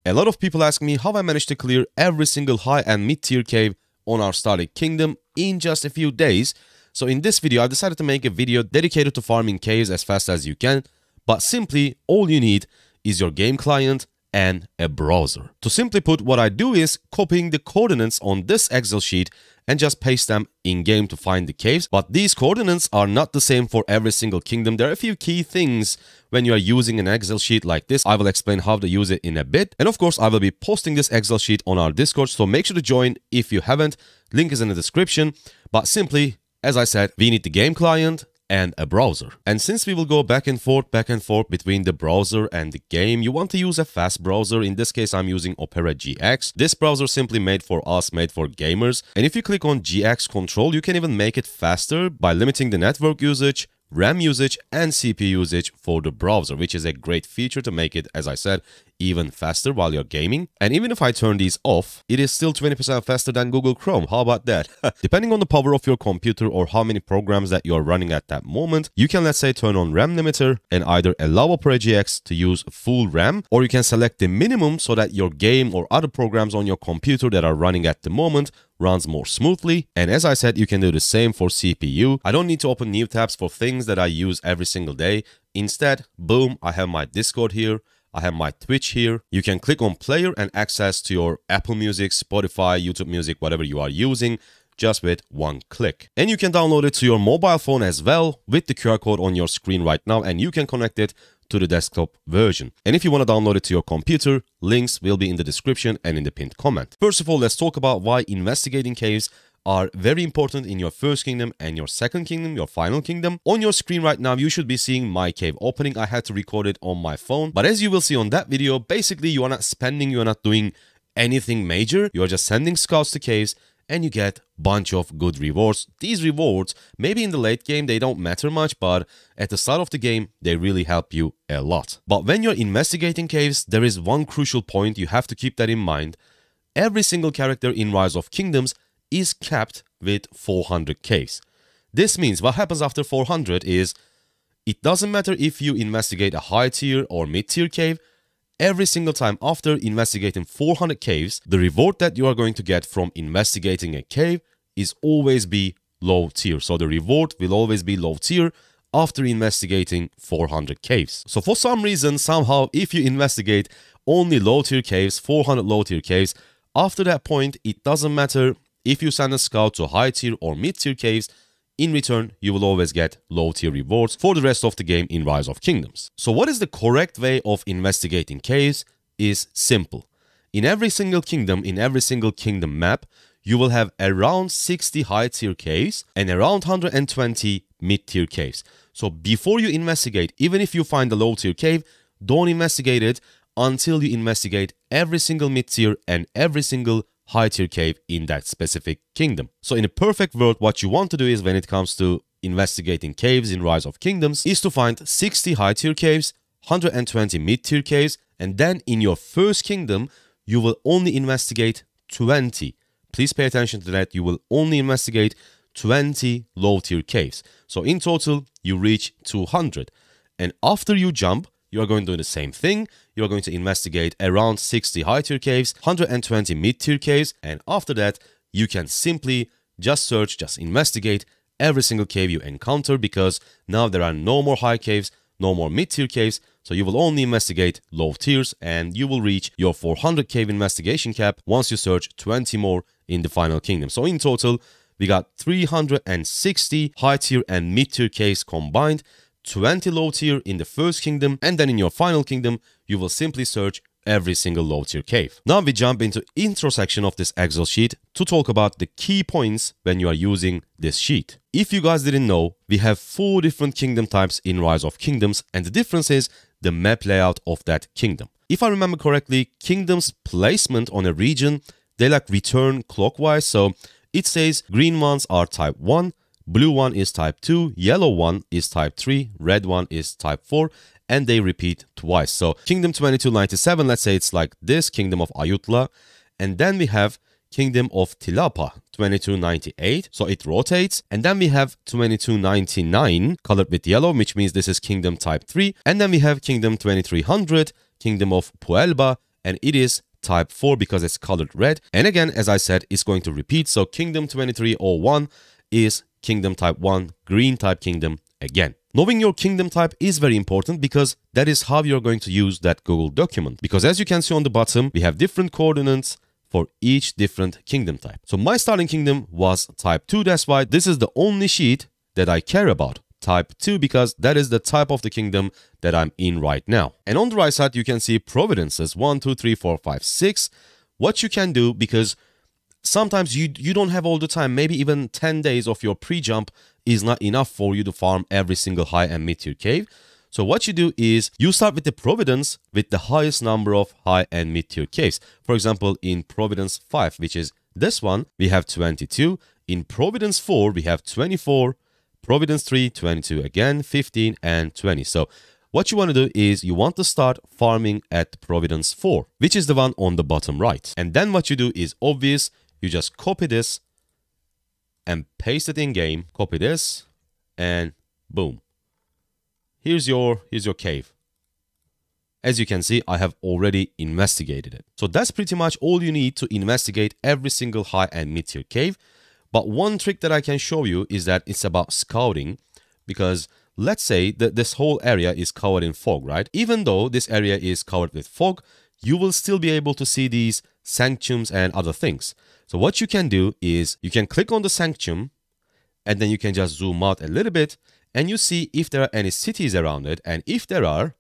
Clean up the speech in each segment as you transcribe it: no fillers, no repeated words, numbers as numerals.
A lot of people ask me how I managed to clear every single high and mid-tier cave on our starting kingdom in just a few days. So in this video, I decided to make a video dedicated to farming caves as fast as you can, but simply all you need is your game client and a browser. To simply put, what I do is copying the coordinates on this Excel sheet and just paste them in-game to find the caves. But these coordinates are not the same for every single kingdom. There are a few key things when you are using an Excel sheet like this. I will explain how to use it in a bit. And of course, I will be posting this Excel sheet on our Discord, so make sure to join if you haven't. Link is in the description. But simply, as I said, we need the game client and a browser. And since we will go back and forth between the browser and the game, you want to use a fast browser. In this case, I'm using Opera GX. This browser simply made for us, made for gamers. And if you click on GX control, you can even make it faster by limiting the network usage, RAM usage, and CPU usage for the browser, which is a great feature to make it, as I said, even faster while you're gaming. And even if I turn these off, it is still 20% faster than Google Chrome. How about that? Depending on the power of your computer or how many programs that you're running at that moment, you can, let's say, turn on RAM limiter and either allow Opera GX to use full RAM, or you can select the minimum so that your game or other programs on your computer that are running at the moment runs more smoothly. And as I said, you can do the same for CPU. I don't need to open new tabs for things that I use every single day. Instead, boom, I have my Discord here. I have my Twitch here. You can click on player and access to your Apple Music, Spotify, YouTube Music, whatever you are using, just with one click. And you can download it to your mobile phone as well with the QR code on your screen right now, and you can connect it to the desktop version. And if you want to download it to your computer, links will be in the description and in the pinned comment. First of all, let's talk about why investigating caves are very important in your first kingdom and your second kingdom, your final kingdom. On your screen right now, you should be seeing my cave opening. I had to record it on my phone. But as you will see on that video, basically you are not spending, you are not doing anything major. You are just sending scouts to caves and you get a bunch of good rewards. These rewards, maybe in the late game, they don't matter much, but at the start of the game, they really help you a lot. But when you're investigating caves, there is one crucial point. You have to keep that in mind. Every single character in Rise of Kingdoms is capped with 400 caves. This means what happens after 400 is, it doesn't matter if you investigate a high tier or mid tier cave, every single time after investigating 400 caves, the reward that you are going to get from investigating a cave is always be low tier. So the reward will always be low tier after investigating 400 caves. So for some reason, somehow, if you investigate only low tier caves, 400 low tier caves, after that point, it doesn't matter if you send a scout to high tier or mid tier caves. In return, you will always get low tier rewards for the rest of the game in Rise of Kingdoms. So what is the correct way of investigating caves is simple. In every single kingdom, in every single kingdom map, you will have around 60 high tier caves and around 120 mid tier caves. So before you investigate, even if you find a low tier cave, don't investigate it until you investigate every single mid tier and every single high tier cave in that specific kingdom. So in a perfect world, what you want to do is, when it comes to investigating caves in Rise of Kingdoms, is to find 60 high tier caves, 120 mid tier caves, and then in your first kingdom, you will only investigate 20. Please pay attention to that. You will only investigate 20 low tier caves. So in total, you reach 200. And after you jump, you are going to do the same thing. You are going to investigate around 60 high tier caves, 120 mid tier caves, and after that, you can simply just search, just investigate every single cave you encounter, because now there are no more high caves, no more mid tier caves, so you will only investigate low tiers, and you will reach your 400 cave investigation cap once you search 20 more in the final kingdom. So in total, we got 360 high tier and mid tier caves combined, 20 low tier in the first kingdom, and then in your final kingdom, you will simply search every single low tier cave. Now we jump into intro section of this Excel sheet to talk about the key points when you are using this sheet. If you guys didn't know, we have 4 different kingdom types in Rise of Kingdoms, and the difference is the map layout of that kingdom. If I remember correctly, kingdoms placement on a region, they like return clockwise, so it says green ones are type 1, blue one is type 2, yellow one is type 3, red one is type 4, and they repeat twice. So Kingdom 2297, let's say it's like this, Kingdom of Ayutla, and then we have Kingdom of Tilapa 2298, so it rotates, and then we have 2299 colored with yellow, which means this is Kingdom type 3, and then we have Kingdom 2300, Kingdom of Puelba, and it is type 4 because it's colored red. And again, as I said, it's going to repeat. So kingdom 2301 is kingdom type 1, green type kingdom again. Knowing your kingdom type is very important because that is how you're going to use that Google document. Because as you can see on the bottom, we have different coordinates for each different kingdom type. So my starting kingdom was type 2. That's why this is the only sheet that I care about, type 2, because that is the type of the kingdom that I'm in right now. And on the right side, you can see providences 1, 2, 3, 4, 5, 6. What you can do, because sometimes you don't have all the time, maybe even 10 days of your pre-jump is not enough for you to farm every single high and mid-tier cave. So what you do is you start with the providence with the highest number of high and mid-tier caves. For example, in providence 5, which is this one, we have 22. In providence 4, we have 24. Providence 3, 22 again, 15 and 20. So what you want to do is you want to start farming at providence 4, which is the one on the bottom right. And then what you do is obvious. You just copy this and paste it in game. Copy this and boom. Here's your cave. As you can see, I have already investigated it. So that's pretty much all you need to investigate every single high and mid-tier cave. But one trick that I can show you is that it's about scouting, because let's say that this whole area is covered in fog, right? Even though this area is covered with fog, you will still be able to see these sanctums and other things. So what you can do is you can click on the sanctum and then you can just zoom out a little bit and you see if there are any cities around it. And if there are,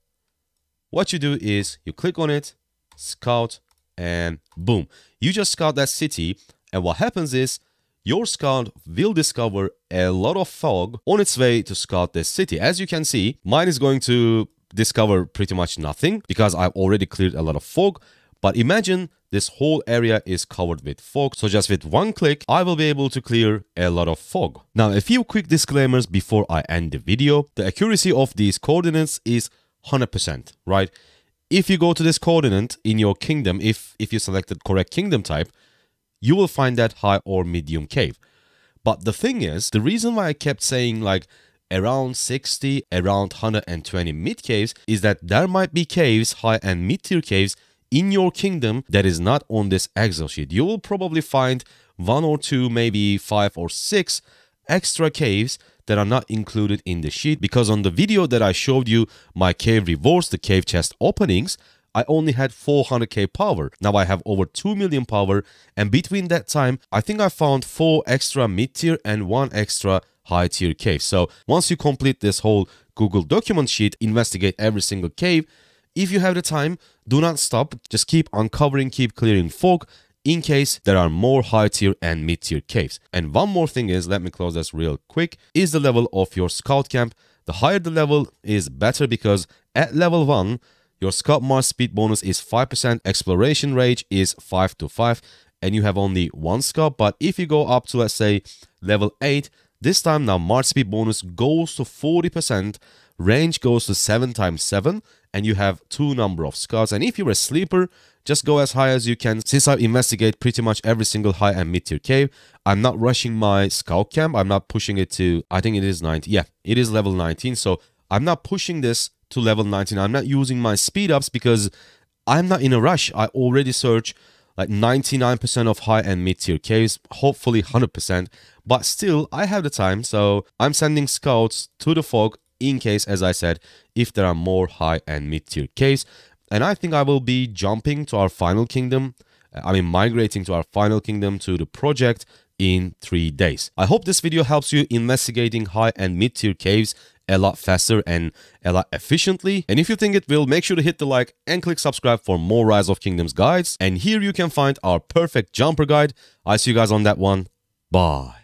what you do is you click on it, scout, and boom. You just scout that city, and what happens is your scout will discover a lot of fog on its way to scout this city. As you can see, mine is going to discover pretty much nothing because I've already cleared a lot of fog. But imagine this whole area is covered with fog. So just with one click, I will be able to clear a lot of fog. Now, a few quick disclaimers before I end the video. The accuracy of these coordinates is 100%, right? If you go to this coordinate in your kingdom, if you selected correct kingdom type, you will find that high or medium cave. But the thing is, the reason why I kept saying like around 60, around 120 mid caves is that there might be caves, high and mid tier caves in your kingdom that is not on this Excel sheet. You will probably find 1 or 2, maybe 5 or 6 extra caves that are not included in the sheet, because on the video that I showed you, my cave rewards, the cave chest openings, I only had 400k power. Now I have over 2 million power, and between that time, I think I found 4 extra mid-tier and 1 extra high-tier cave. So once you complete this whole Google document sheet, investigate every single cave. If you have the time, do not stop. Just keep uncovering, keep clearing fog in case there are more high-tier and mid-tier caves. And one more thing is, let me close this real quick, is the level of your scout camp. The higher the level is better, because at level 1, your scout march speed bonus is 5%, exploration range is 5 to 5, and you have only 1 scout. But if you go up to, let's say, level 8, this time now march speed bonus goes to 40%, range goes to 7 times 7, and you have 2 number of scouts. And if you're a sleeper, just go as high as you can. Since I investigate pretty much every single high and mid-tier cave, I'm not rushing my scout camp. I'm not pushing it to, I think it is 19. Yeah, it is level 19. So I'm not pushing this to level 19. I'm not using my speed ups because I'm not in a rush. I already searched like 99% of high and mid-tier caves, hopefully 100%. But still, I have the time. So I'm sending scouts to the fog in case, as I said, if there are more high and mid-tier caves. And I think I will be jumping to our final kingdom. Migrating to our final kingdom to the project in 3 days. I hope this video helps you investigating high and mid-tier caves a lot faster and a lot efficiently. And if you think it will, make sure to hit the like and click subscribe for more Rise of Kingdoms guides. And here you can find our perfect jumper guide. I see you guys on that one. Bye.